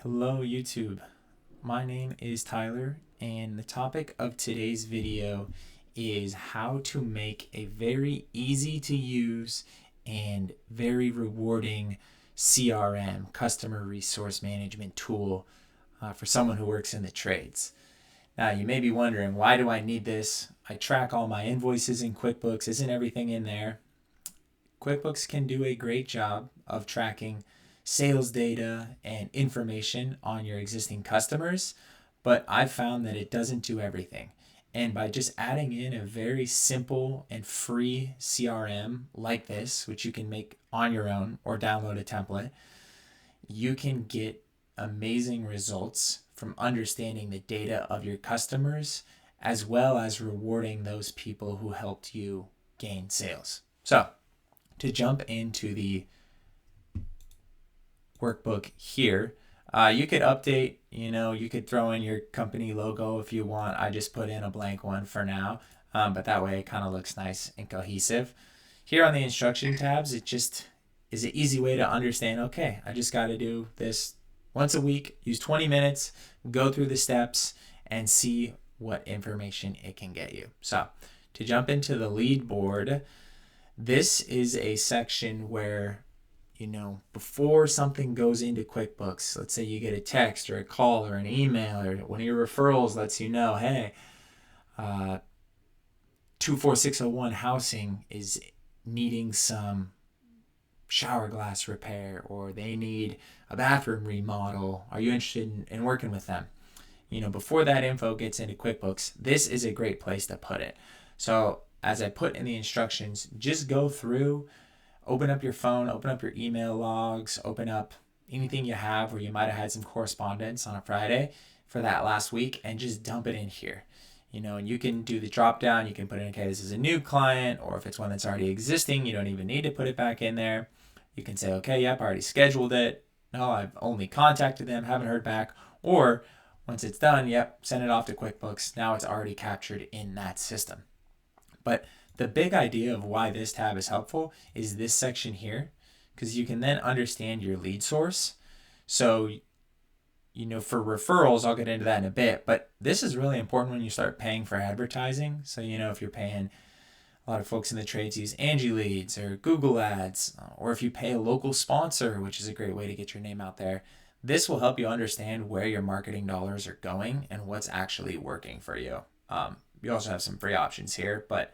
Hello YouTube, my name is Tyler and the topic of today's video is how to make a very easy to use and very rewarding CRM, customer resource management tool for someone who works in the trades. Now you may be wondering, why do I need this? I track all my invoices in QuickBooks, isn't everything in there? QuickBooks can do a great job of tracking sales data and information on your existing customers, but I've found that it doesn't do everything. And by just adding in a very simple and free CRM like this, which you can make on your own or download a template, you can get amazing results from understanding the data of your customers as well as rewarding those people who helped you gain sales. So, to jump into the workbook here, you could update, you could throw in your company logo if you want. I just put in a blank one for now, but that way it kind of looks nice and cohesive. Here on the instruction tabs, it just is an easy way to understand, okay, I just got to do this once a week, use 20 minutes, go through the steps, and see what information it can get you. So to jump into the lead board, this is a section where, before something goes into QuickBooks, let's say you get a text or a call or an email or one of your referrals lets you know, hey, 24601 housing is needing some shower glass repair, or they need a bathroom remodel. Are you interested in working with them? Before that info gets into QuickBooks, this is a great place to put it. So as I put in the instructions, just go through, open up your phone, open up your email logs, open up anything you have where you might have had some correspondence on a Friday for that last week, and just dump it in here. And you can do the drop down. You can put in, okay, this is a new client, or if it's one that's already existing, you don't even need to put it back in there. You can say, okay, yep, I already scheduled it. No, I've only contacted them, haven't heard back. Or once it's done, yep, send it off to QuickBooks. Now it's already captured in that system. But the big idea of why this tab is helpful is this section here, because you can then understand your lead source. So, for referrals, I'll get into that in a bit, but this is really important when you start paying for advertising. So, if you're paying, a lot of folks in the trades use Angie Leads or Google Ads, or if you pay a local sponsor, which is a great way to get your name out there, this will help you understand where your marketing dollars are going and what's actually working for you. You also have some free options here, but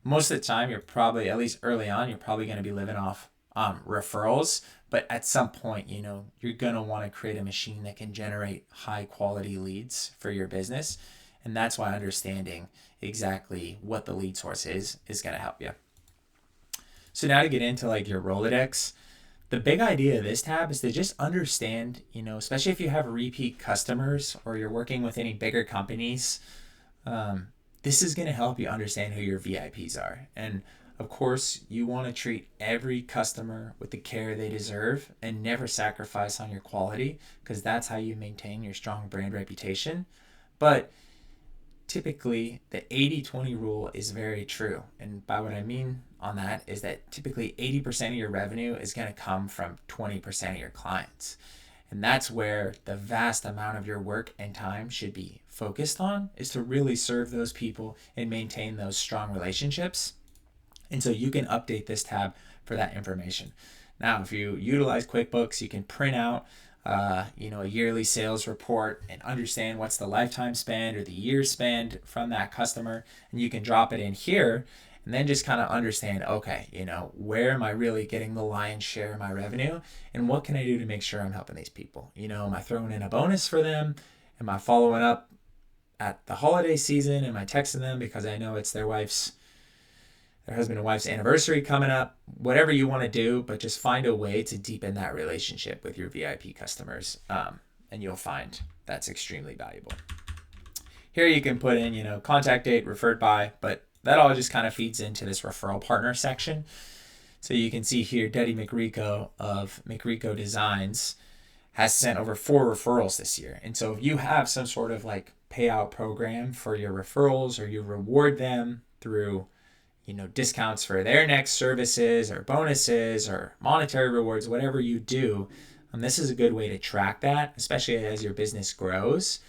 most of the time you're probably, at least early on, you're probably going to be living off referrals. But at some point, you're going to want to create a machine that can generate high quality leads for your business. And that's why understanding exactly what the lead source is going to help you. So now to get into like your Rolodex, the big idea of this tab is to just understand, especially if you have repeat customers or you're working with any bigger companies, this is going to help you understand who your VIPs are. And of course, you want to treat every customer with the care they deserve and never sacrifice on your quality, because that's how you maintain your strong brand reputation. But typically, the 80-20 rule is very true. And by what I mean on that is that typically 80% of your revenue is going to come from 20% of your clients. And that's where the vast amount of your work and time should be focused on, is to really serve those people and maintain those strong relationships. And so you can update this tab for that information. Now, if you utilize QuickBooks, you can print out a yearly sales report and understand what's the lifetime spend or the year spend from that customer. And you can drop it in here and then just kind of understand, okay, where am I really getting the lion's share of my revenue, and what can I do to make sure I'm helping these people? Am I throwing in a bonus for them? Am I following up at the holiday season? Am I texting them because I know it's their husband and wife's anniversary coming up? Whatever you want to do, but just find a way to deepen that relationship with your VIP customers, and you'll find that's extremely valuable. Here you can put in, contact date, referred by, but that all just kind of feeds into this referral partner section. So you can see here, Daddy McRico of McRico Designs has sent over 4 referrals this year. And so if you have some sort of like payout program for your referrals, or you reward them through discounts for their next services or bonuses or monetary rewards, whatever you do, This is a good way to track that, especially as your business grows,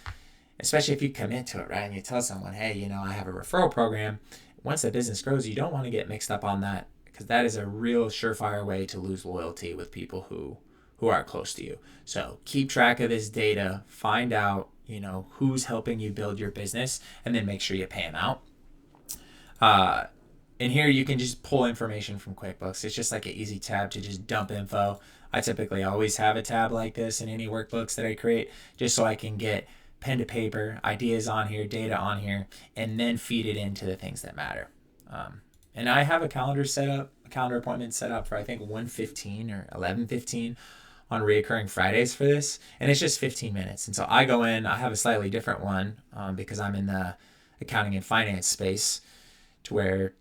especially if you commit to it, right? And you tell someone, hey, I have a referral program. Once the business grows, you don't want to get mixed up on that, because that is a real surefire way to lose loyalty with people who are close to you. So keep track of this data, find out, who's helping you build your business, and then make sure you pay them out. In here, you can just pull information from QuickBooks. It's just like an easy tab to just dump info. I typically always have a tab like this in any workbooks that I create, just so I can get pen to paper, ideas on here, data on here, and then feed it into the things that matter. And I have a calendar appointment set up for, I think, 1:15 or 11:15 on reoccurring Fridays for this. And it's just 15 minutes. And so I go in, I have a slightly different one because I'm in the accounting and finance space, to where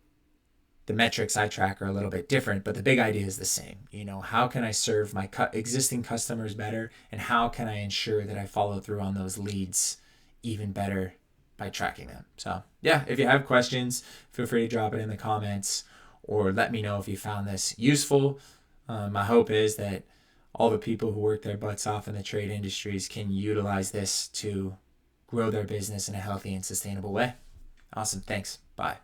the metrics I track are a little bit different, but the big idea is the same. How can I serve my existing customers better, and how can I ensure that I follow through on those leads even better by tracking them? So yeah, if you have questions, feel free to drop it in the comments, or let me know if you found this useful. My hope is that all the people who work their butts off in the trade industries can utilize this to grow their business in a healthy and sustainable way. Awesome. Thanks. Bye.